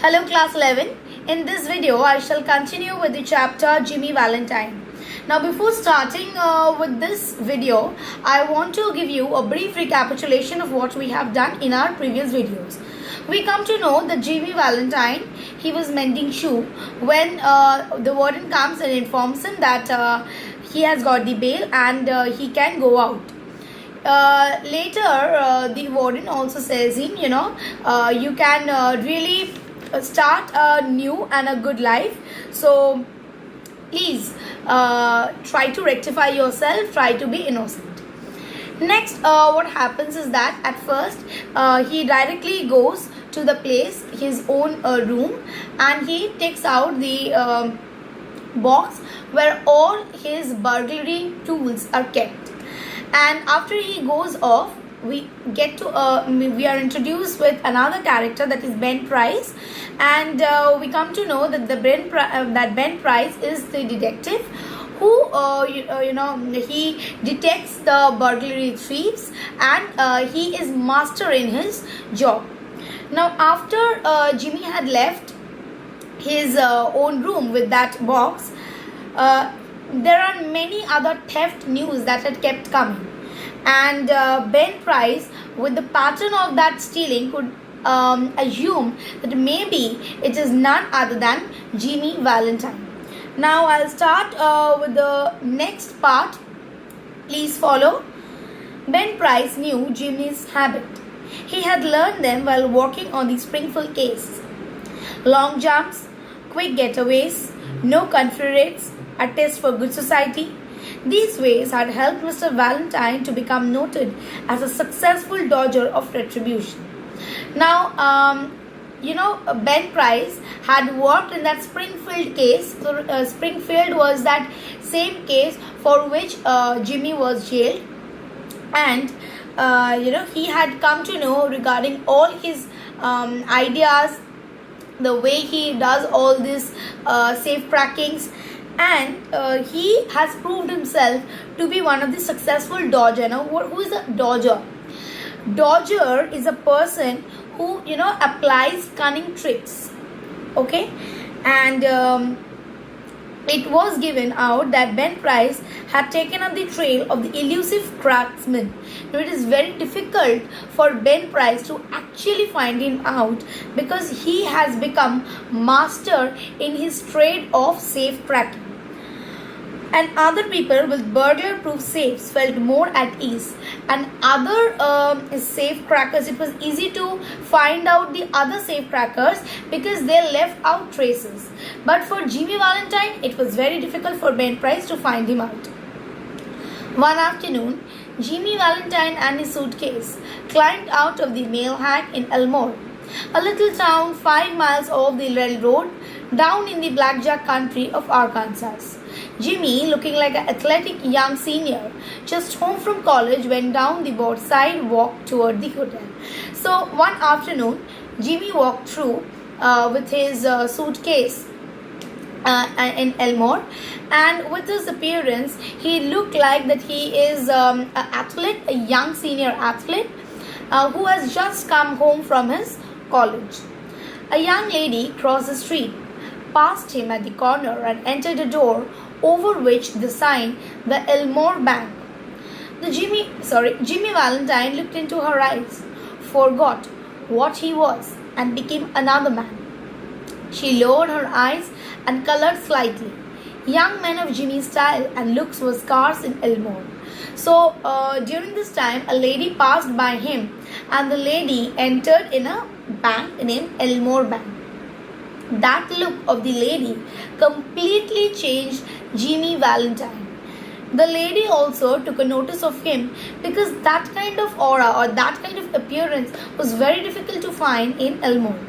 Hello class 11. In this video I shall continue with the chapter Jimmy Valentine. Now before starting with this video, I want to give you a brief recapitulation of what we have done in our previous videos. We come to know that Jimmy Valentine, he was mending shoe when the warden comes and informs him that he has got the bail and he can go out. Later the warden also says him, you can really start a new and a good life, so please try to rectify yourself, try to be innocent. Next, what happens is that at first he directly goes to the place, his own room, and he takes out the box where all his burglary tools are kept. And after he goes off, we are introduced with another character, that is Ben Price, and we come to know that Ben Price is the detective who he detects the burglary thieves, and he is master in his job. Now after Jimmy had left his own room with that box, there are many other theft news that had kept coming, and Ben Price, with the pattern of that stealing, could assume that maybe it is none other than Jimmy Valentine. Now I'll start with the next part. Please follow. Ben Price knew Jimmy's habit. He had learned them while working on the Springfield case. Long jumps, quick getaways, no confederates, a test for good society. These ways had helped Mr. Valentine to become noted as a successful dodger of retribution. Now, Ben Price had worked in that Springfield case. So, Springfield was that same case for which Jimmy was jailed, and he had come to know regarding all his ideas, the way he does all these safe crackings, and he has proved himself to be one of the successful dodger. Now, who is a dodger? Dodger is a person who applies cunning tricks. Okay, and it was given out that Ben Price had taken up the trail of the elusive cracksman. Now, it is very difficult for Ben Price to actually find him out because he has become master in his trade of safe cracking. And other people with burglar-proof safes felt more at ease. And other safe crackers, it was easy to find out the other safe crackers because they left out traces. But for Jimmy Valentine, it was very difficult for Ben Price to find him out. One afternoon, Jimmy Valentine and his suitcase climbed out of the mail hack in Elmore, a little town 5 miles off the railroad down in the blackjack country of Arkansas. Jimmy, looking like an athletic young senior just home from college, went down the board sidewalk toward the hotel. So one afternoon, Jimmy walked through with his suitcase in Elmore, and with his appearance, he looked like that he is an athlete, a young senior athlete who has just come home from his college. A young lady crossed the street, passed him at the corner, and entered a door over which the sign, the Elmore Bank. Jimmy Valentine looked into her eyes, forgot what he was, and became another man. She lowered her eyes and colored slightly. Young men of Jimmy's style and looks were scarce in Elmore. So during this time, a lady passed by him, and the lady entered in a bank named Elmore Bank. That look of the lady completely changed Jimmy Valentine. The lady also took a notice of him because that kind of aura or that kind of appearance was very difficult to find in Elmore.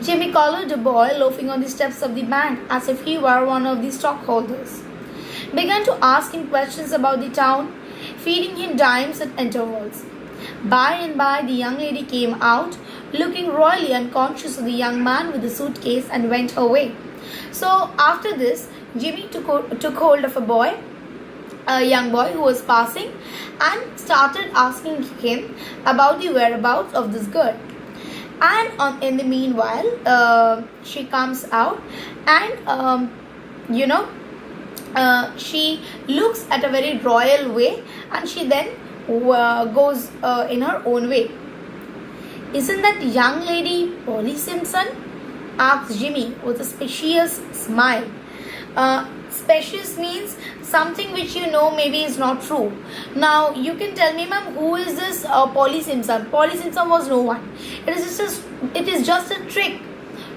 Jimmy collared a boy loafing on the steps of the bank as if he were one of the stockholders, began to ask him questions about the town, feeding him dimes at intervals. By and by, the young lady came out, looking royally unconscious of the young man with the suitcase, and went her way. So after this, Jimmy took hold of a young boy who was passing, and started asking him about the whereabouts of this girl. And in the meanwhile, she comes out, and you know she looks at a very royal way, and she then goes in her own way. Isn't that young lady Polly Simpson? Asks Jimmy with a specious smile. Specious means something which you know maybe is not true. Now you can tell me, ma'am, who is this Polly Simpson? Polly Simpson was no one. It is just a trick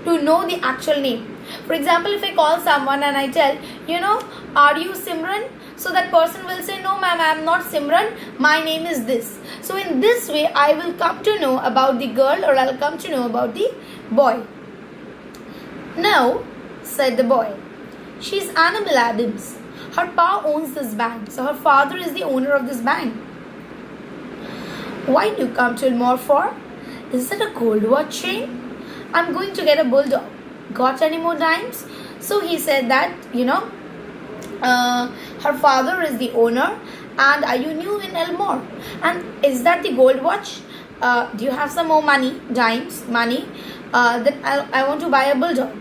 to know the actual name. For example, if I call someone and I tell, are you Simran? So that person will say, no ma'am, I am not Simran, my name is this. So in this way, I will come to know about the girl, or I'll come to know about the boy. No, said the boy. She's Annabel Adams. Her pa owns this bank, so her father is the owner of this bank. Why do you come to Elmore for? Is it a gold watch chain? I'm going to get a bulldog. Got any more dimes? So he said that, her father is the owner, and are you new in Elmore? And is that the gold watch? Do you have some more money, dimes, money? Then I want to buy a bulldog.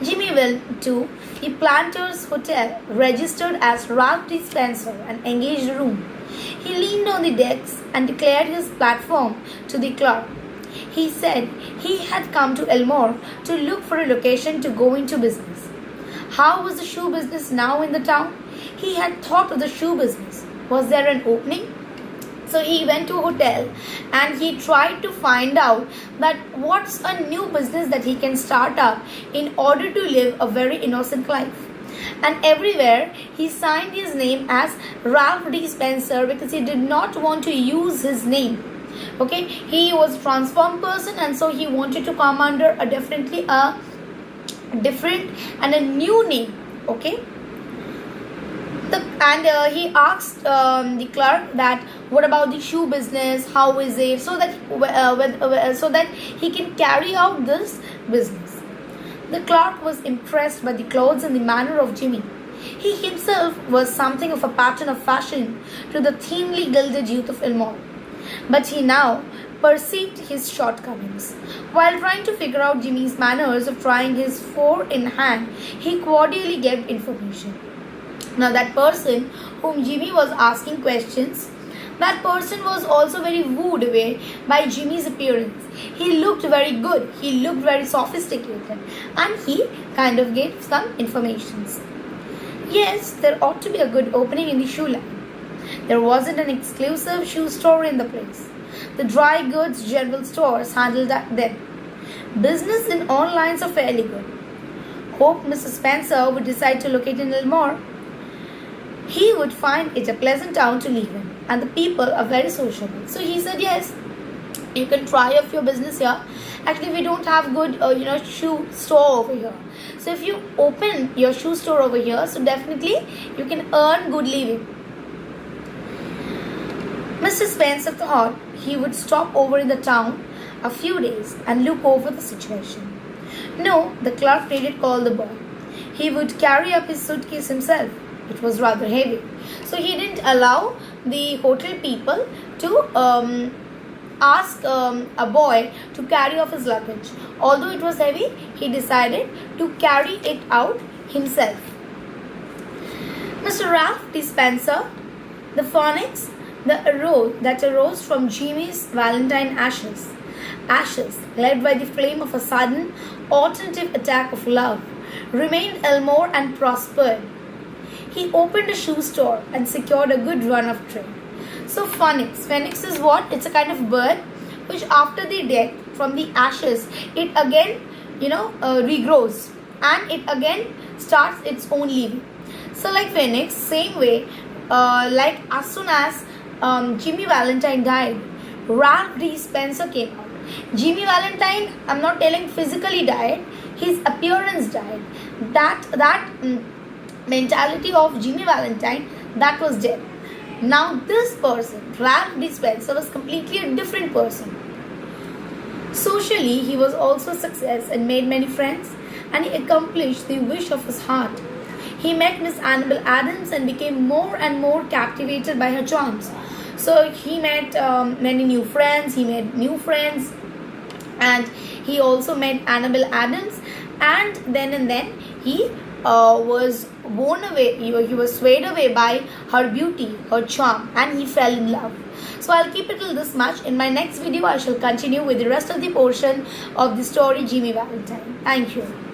Jimmy went to the Planters Hotel, registered as Ralph D. Spencer, and engaged a room. He leaned on the decks and declared his platform to the clerk. He said he had come to Elmore to look for a location to go into business. How was the shoe business now in the town? He had thought of the shoe business. Was there an opening? So he went to a hotel and he tried to find out that what's a new business that he can start up in order to live a very innocent life. And everywhere he signed his name as Ralph D. Spencer because he did not want to use his name. Okay, he was a transformed person, and so he wanted to come under a definitely a different and a new name. Okay, he asked the clerk that what about the shoe business, how is it, so that he can carry out this business. The clerk was impressed by the clothes and the manner of Jimmy. He himself was something of a pattern of fashion to the thinly gilded youth of Elmore. But he now perceived his shortcomings. While trying to figure out Jimmy's manners of trying his four in hand, he cordially gave information. Now that person whom Jimmy was asking questions, that person was also very wooed away by Jimmy's appearance. He looked very good, he looked very sophisticated, and he kind of gave some informations. Yes, there ought to be a good opening in the shoe line. There wasn't an exclusive shoe store in the place. The dry goods general stores handled that then. Business in all lines are fairly good. Hope Mr. Spencer would decide to locate in Elmore. He would find it a pleasant town to live in, and the people are very sociable. So he said, yes, you can try off your business here. Actually, we don't have good, shoe store over here. So if you open your shoe store over here, so definitely you can earn good living. Mr. Spencer thought he would stop over in the town a few days and look over the situation. No, the clerk needed call the boy. He would carry up his suitcase himself. It was rather heavy. So he didn't allow the hotel people to ask a boy to carry off his luggage. Although it was heavy, he decided to carry it out himself. Mr. Ralph D. Spencer, the phoenix that arose from Jimmy's Valentine ashes, led by the flame of a sudden, alternative attack of love, remained Elmore and prospered. He opened a shoe store and secured a good run of trade. So phoenix is what? It's a kind of bird which after the death from the ashes, it again, regrows and it again starts its own living. So like phoenix, same way, like as soon as Jimmy Valentine died, Ralph D. Spencer came out. Jimmy Valentine, I'm not telling physically died, his appearance died. That mentality of Jimmy Valentine, that was dead. Now this person, Ralph D. Spencer, was completely a different person. Socially, he was also a success and made many friends, and he accomplished the wish of his heart. He met Miss Annabel Adams and became more and more captivated by her charms. So he met many new friends, he made new friends, and he also met Annabelle Adams, and then he was won away. He was swayed away by her beauty, her charm, and he fell in love. So I'll keep it till this much. In my next video, I shall continue with the rest of the portion of the story Jimmy Valentine. Thank you.